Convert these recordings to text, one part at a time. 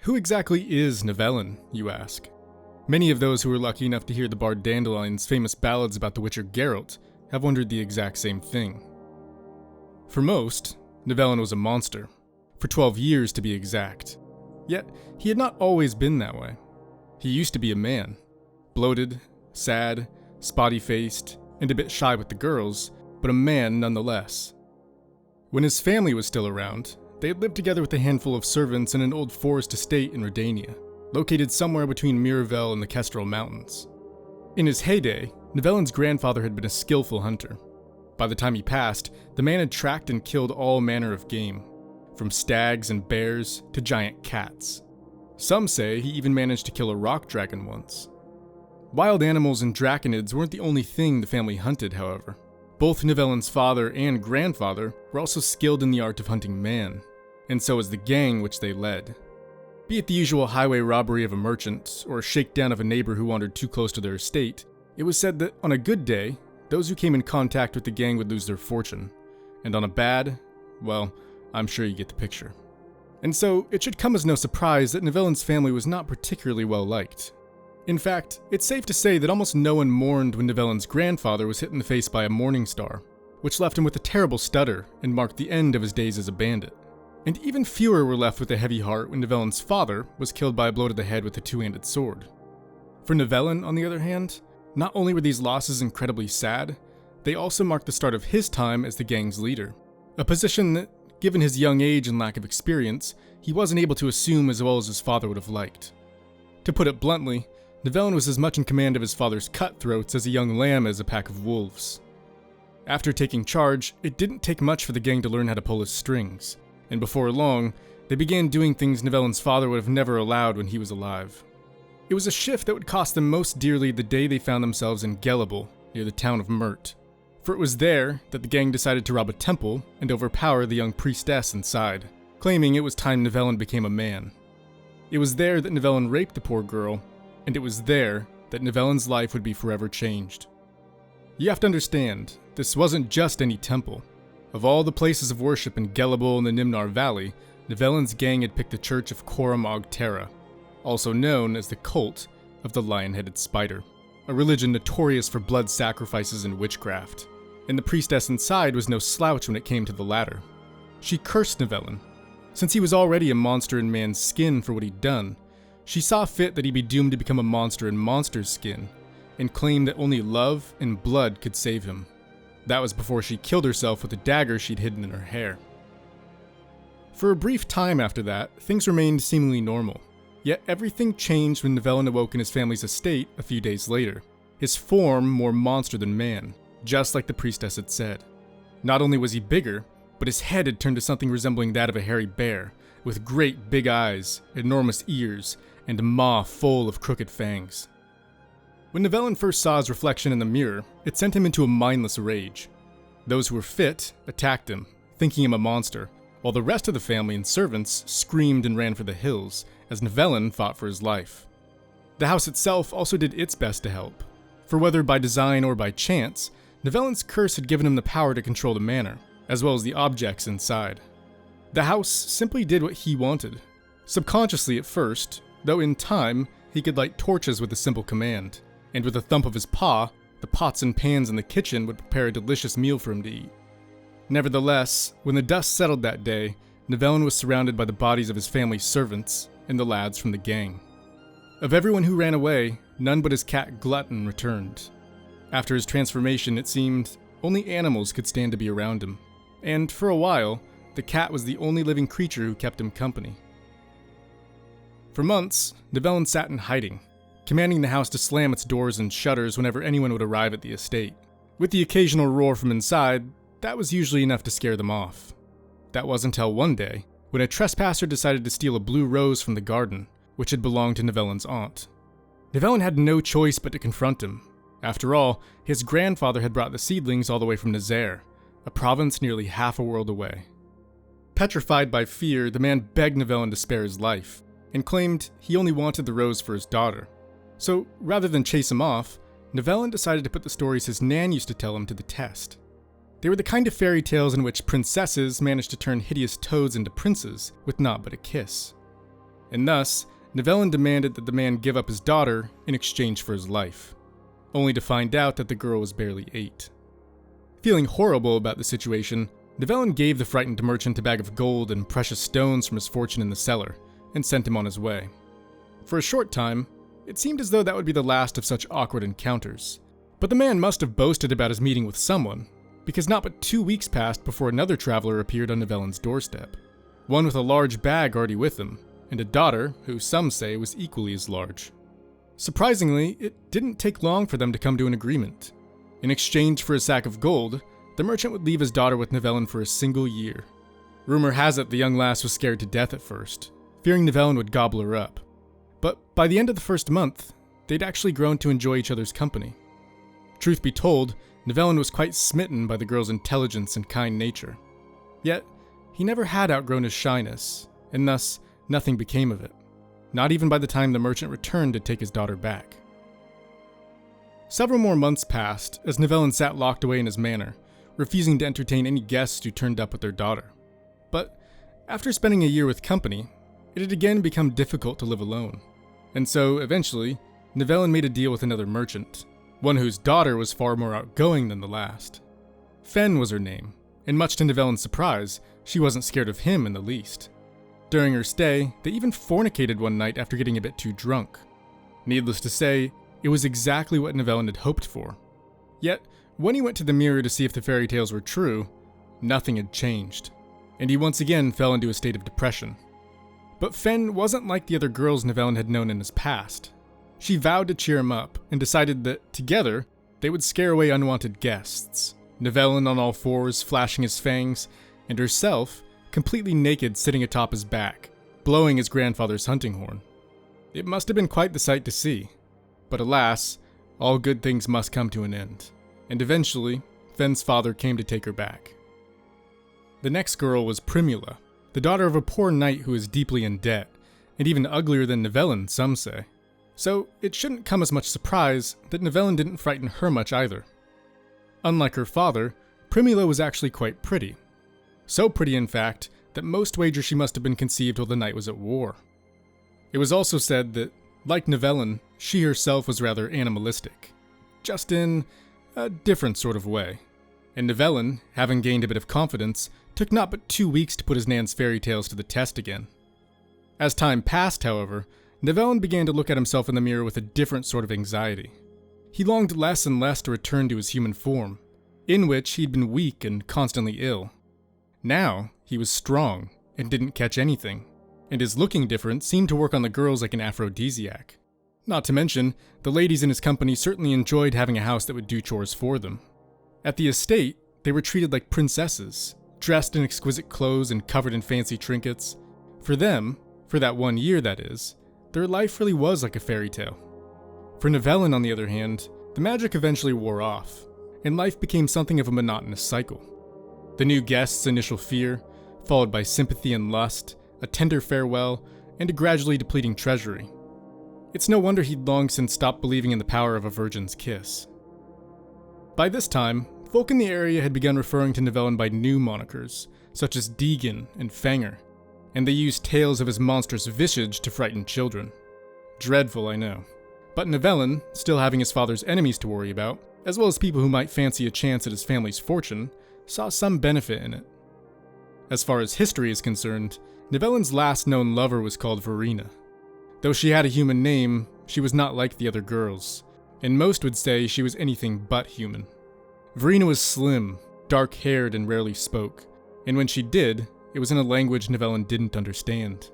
Who exactly is Nivellen, you ask? Many of those who were lucky enough to hear the bard Dandelion's famous ballads about the Witcher Geralt have wondered the exact same thing. For most, Nivellen was a monster, for 12 years to be exact. Yet, he had not always been that way. He used to be a man, bloated, sad, spotty-faced, and a bit shy with the girls, but a man nonetheless. When his family was still around, they had lived together with a handful of servants in an old forest estate in Redania, located somewhere between Miravel and the Kestrel Mountains. In his heyday, Nivellen's grandfather had been a skillful hunter. By the time he passed, the man had tracked and killed all manner of game, from stags and bears to giant cats. Some say he even managed to kill a rock dragon once. Wild animals and draconids weren't the only thing the family hunted, however. Both Nivellen's father and grandfather were also skilled in the art of hunting man, and so was the gang which they led. Be it the usual highway robbery of a merchant, or a shakedown of a neighbor who wandered too close to their estate, it was said that on a good day, those who came in contact with the gang would lose their fortune, and on a bad, well, I'm sure you get the picture. And so, it should come as no surprise that Nivellen's family was not particularly well liked. In fact, it's safe to say that almost no one mourned when Nivellen's grandfather was hit in the face by a morning star, which left him with a terrible stutter and marked the end of his days as a bandit. And even fewer were left with a heavy heart when Nivellen's father was killed by a blow to the head with a two-handed sword. For Nivellen, on the other hand, not only were these losses incredibly sad, they also marked the start of his time as the gang's leader, a position that, given his young age and lack of experience, he wasn't able to assume as well as his father would have liked. To put it bluntly, Nivellen was as much in command of his father's cutthroats as a young lamb is a pack of wolves. After taking charge, it didn't take much for the gang to learn how to pull his strings, and before long, they began doing things Nivellen's father would have never allowed when he was alive. It was a shift that would cost them most dearly the day they found themselves in Gelibel, near the town of Mert. For it was there that the gang decided to rob a temple and overpower the young priestess inside, claiming it was time Nivellen became a man. It was there that Nivellen raped the poor girl, and it was there that Nivellen's life would be forever changed. You have to understand, this wasn't just any temple. Of all the places of worship in Gelibel and the Nimnar Valley, Nivellen's gang had picked the Church of Coram Og Terra, also known as the Cult of the Lion-Headed Spider, a religion notorious for blood sacrifices and witchcraft. And the priestess inside was no slouch when it came to the latter. She cursed Nivellen. Since he was already a monster in man's skin for what he'd done, she saw fit that he be doomed to become a monster in monster's skin, and claimed that only love and blood could save him. That was before she killed herself with a dagger she'd hidden in her hair. For a brief time after that, things remained seemingly normal. Yet everything changed when Nivellen awoke in his family's estate a few days later, his form more monster than man, just like the priestess had said. Not only was he bigger, but his head had turned to something resembling that of a hairy bear, with great big eyes, enormous ears, and a maw full of crooked fangs. When Nivellen first saw his reflection in the mirror, it sent him into a mindless rage. Those who were fit attacked him, thinking him a monster, while the rest of the family and servants screamed and ran for the hills, as Nivellen fought for his life. The house itself also did its best to help, for whether by design or by chance, Nivellen's curse had given him the power to control the manor, as well as the objects inside. The house simply did what he wanted, subconsciously at first, though in time, he could light torches with a simple command, and with a thump of his paw, the pots and pans in the kitchen would prepare a delicious meal for him to eat. Nevertheless, when the dust settled that day, Nivellen was surrounded by the bodies of his family's servants and the lads from the gang. Of everyone who ran away, none but his cat Glutton returned. After his transformation, it seemed only animals could stand to be around him, and for a while, the cat was the only living creature who kept him company. For months, Nivellen sat in hiding, commanding the house to slam its doors and shutters whenever anyone would arrive at the estate. With the occasional roar from inside, that was usually enough to scare them off. That was until one day, when a trespasser decided to steal a blue rose from the garden, which had belonged to Nivellen's aunt. Nivellen had no choice but to confront him. After all, his grandfather had brought the seedlings all the way from Nazaire, a province nearly half a world away. Petrified by fear, the man begged Nivellen to spare his life, and claimed he only wanted the rose for his daughter. So, rather than chase him off, Nivellen decided to put the stories his nan used to tell him to the test. They were the kind of fairy tales in which princesses managed to turn hideous toads into princes with naught but a kiss. and thus, Nivellen demanded that the man give up his daughter in exchange for his life, only to find out that the girl was barely 8. Feeling horrible about the situation, Nivellen gave the frightened merchant a bag of gold and precious stones from his fortune in the cellar, and sent him on his way. For a short time, it seemed as though that would be the last of such awkward encounters. But the man must have boasted about his meeting with someone, because not but 2 weeks passed before another traveler appeared on Nivellen's doorstep. One with a large bag already with him, and a daughter who some say was equally as large. Surprisingly, it didn't take long for them to come to an agreement. In exchange for a sack of gold, the merchant would leave his daughter with Nivellen for a single year. Rumor has it the young lass was scared to death at first, fearing Nivellen would gobble her up. But by the end of the first month, they'd actually grown to enjoy each other's company. Truth be told, Nivellen was quite smitten by the girl's intelligence and kind nature. Yet, he never had outgrown his shyness, and thus, nothing became of it. Not even by the time the merchant returned to take his daughter back. Several more months passed as Nivellen sat locked away in his manor, refusing to entertain any guests who turned up with their daughter. But after spending a year with company, it had again become difficult to live alone. And so, eventually, Nivellen made a deal with another merchant, one whose daughter was far more outgoing than the last. Fenne was her name, and much to Nivellen's surprise, she wasn't scared of him in the least. During her stay, they even fornicated one night after getting a bit too drunk. Needless to say, it was exactly what Nivellen had hoped for. Yet, when he went to the mirror to see if the fairy tales were true, nothing had changed, and he once again fell into a state of depression. But Fenne wasn't like the other girls Nivellen had known in his past. She vowed to cheer him up, and decided that, together, they would scare away unwanted guests. Nivellen on all fours, flashing his fangs, and herself, completely naked sitting atop his back, blowing his grandfather's hunting horn. It must have been quite the sight to see. But alas, all good things must come to an end, and eventually, Fenne's father came to take her back. The next girl was Primula, the daughter of a poor knight who was deeply in debt, and even uglier than Nivellen, some say. So it shouldn't come as much surprise that Nivellen didn't frighten her much either. Unlike her father, Primula was actually quite pretty. So pretty, in fact, that most wager she must have been conceived while the knight was at war. It was also said that, like Nivellen, she herself was rather animalistic, just in a different sort of way. And Nivellen, having gained a bit of confidence, took not but 2 weeks to put his Nan's fairy tales to the test again. As time passed, however, Nivellen began to look at himself in the mirror with a different sort of anxiety. He longed less and less to return to his human form, in which he'd been weak and constantly ill. Now, he was strong, and didn't catch anything, and his looking different seemed to work on the girls like an aphrodisiac. Not to mention, the ladies in his company certainly enjoyed having a house that would do chores for them. At the estate, they were treated like princesses, dressed in exquisite clothes and covered in fancy trinkets. For them, for that 1 year that is, their life really was like a fairy tale. For Nivellen, on the other hand, the magic eventually wore off, and life became something of a monotonous cycle. The new guest's initial fear, followed by sympathy and lust, a tender farewell, and a gradually depleting treasury. It's no wonder he'd long since stopped believing in the power of a virgin's kiss. By this time, folk in the area had begun referring to Nivellen by new monikers, such as Deegan and Fanger, and they used tales of his monstrous visage to frighten children. Dreadful, I know. But Nivellen, still having his father's enemies to worry about, as well as people who might fancy a chance at his family's fortune, saw some benefit in it. As far as history is concerned, Nivellen's last known lover was called Vereena. Though she had a human name, she was not like the other girls, and most would say she was anything but human. Vereena was slim, dark-haired, and rarely spoke, and when she did, it was in a language Nivellen didn't understand.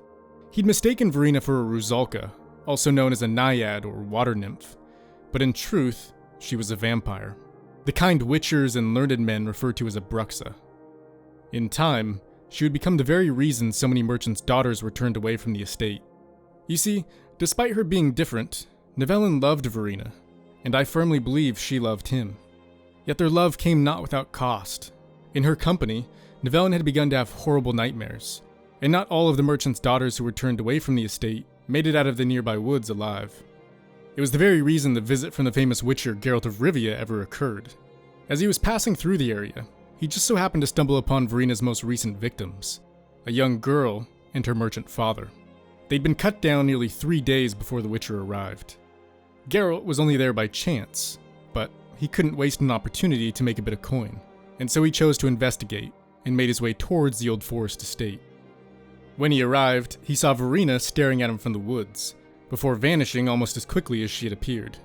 He'd mistaken Vereena for a Rusalka, also known as a naiad or water nymph, but in truth, she was a vampire, the kind witchers and learned men refer to as a Bruxa. In time, she would become the very reason so many merchants' daughters were turned away from the estate. You see, despite her being different, Nivellen loved Vereena, and I firmly believe she loved him. Yet their love came not without cost. In her company, Nivellen had begun to have horrible nightmares, and not all of the merchants' daughters who were turned away from the estate made it out of the nearby woods alive. It was the very reason the visit from the famous witcher Geralt of Rivia ever occurred. As he was passing through the area, he just so happened to stumble upon Vereena's most recent victims, a young girl and her merchant father. They'd been cut down nearly 3 days before the Witcher arrived. Geralt was only there by chance, but he couldn't waste an opportunity to make a bit of coin, and so he chose to investigate and made his way towards the old forest estate. When he arrived, he saw Vereena staring at him from the woods, before vanishing almost as quickly as she had appeared.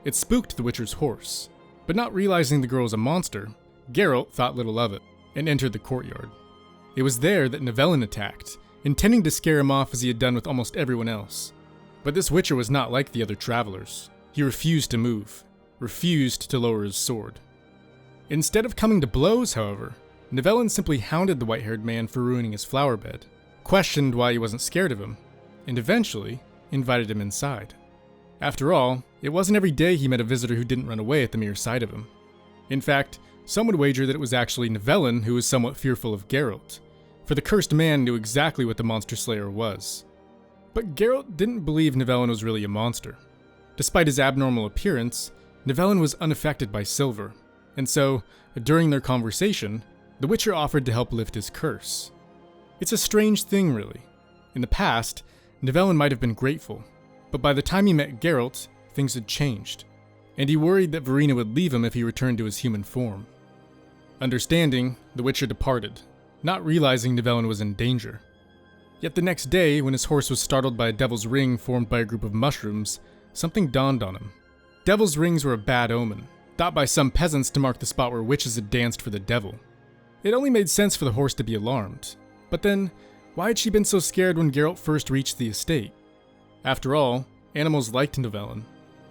It spooked the Witcher's horse, but not realizing the girl was a monster, Geralt thought little of it and entered the courtyard. It was there that Nivellen attacked, intending to scare him off as he had done with almost everyone else. But this Witcher was not like the other travelers. He refused to move, refused to lower his sword. Instead of coming to blows, however, Nivellen simply hounded the white-haired man for ruining his flower bed, questioned why he wasn't scared of him, and eventually invited him inside. After all, it wasn't every day he met a visitor who didn't run away at the mere sight of him. In fact, some would wager that it was actually Nivellen who was somewhat fearful of Geralt, for the cursed man knew exactly what the monster slayer was. But Geralt didn't believe Nivellen was really a monster. Despite his abnormal appearance, Nivellen was unaffected by silver, and so, during their conversation, the Witcher offered to help lift his curse. It's a strange thing, really. In the past, Nivellen might have been grateful, but by the time he met Geralt, things had changed, and he worried that Vereena would leave him if he returned to his human form. Understanding, the Witcher departed, not realizing Nivellen was in danger. Yet the next day, when his horse was startled by a devil's ring formed by a group of mushrooms, something dawned on him. Devil's rings were a bad omen, thought by some peasants to mark the spot where witches had danced for the devil. It only made sense for the horse to be alarmed, but then, why had she been so scared when Geralt first reached the estate? After all, animals liked Nivellen.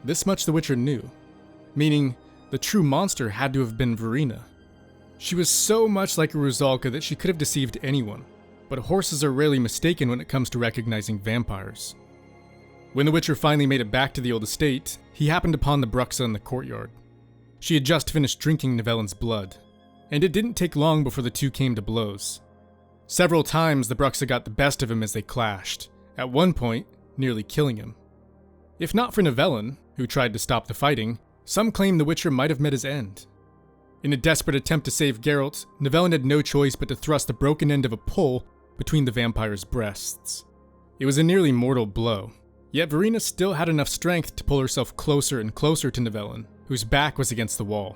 This much the Witcher knew, meaning the true monster had to have been Vereena. She was so much like a Rusalka that she could have deceived anyone, but horses are rarely mistaken when it comes to recognizing vampires. When the Witcher finally made it back to the old estate, he happened upon the Bruxa in the courtyard. She had just finished drinking Nivellen's blood, and it didn't take long before the two came to blows. Several times the Bruxa got the best of him as they clashed, at one point nearly killing him. If not for Nivellen, who tried to stop the fighting, some claim the Witcher might have met his end. In a desperate attempt to save Geralt, Nivellen had no choice but to thrust the broken end of a pole between the vampire's breasts. It was a nearly mortal blow, yet Vereena still had enough strength to pull herself closer and closer to Nivellen, whose back was against the wall.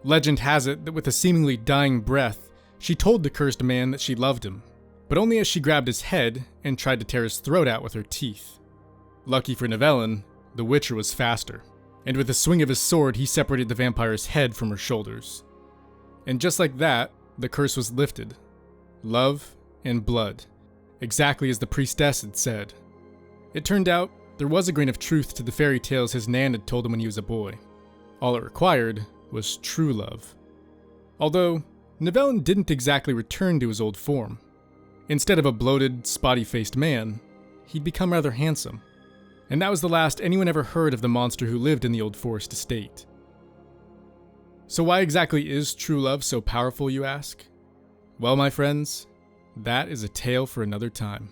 Legend has it that with a seemingly dying breath, she told the cursed man that she loved him, but only as she grabbed his head and tried to tear his throat out with her teeth. Lucky for Nivellen, the Witcher was faster, and with a swing of his sword he separated the vampire's head from her shoulders. And just like that, the curse was lifted. Love and blood, exactly as the priestess had said. It turned out there was a grain of truth to the fairy tales his nan had told him when he was a boy. All it required was true love. Although, Nivellen didn't exactly return to his old form. Instead of a bloated, spotty-faced man, he'd become rather handsome. And that was the last anyone ever heard of the monster who lived in the old forest estate. So why exactly is true love so powerful, you ask? Well, my friends, that is a tale for another time.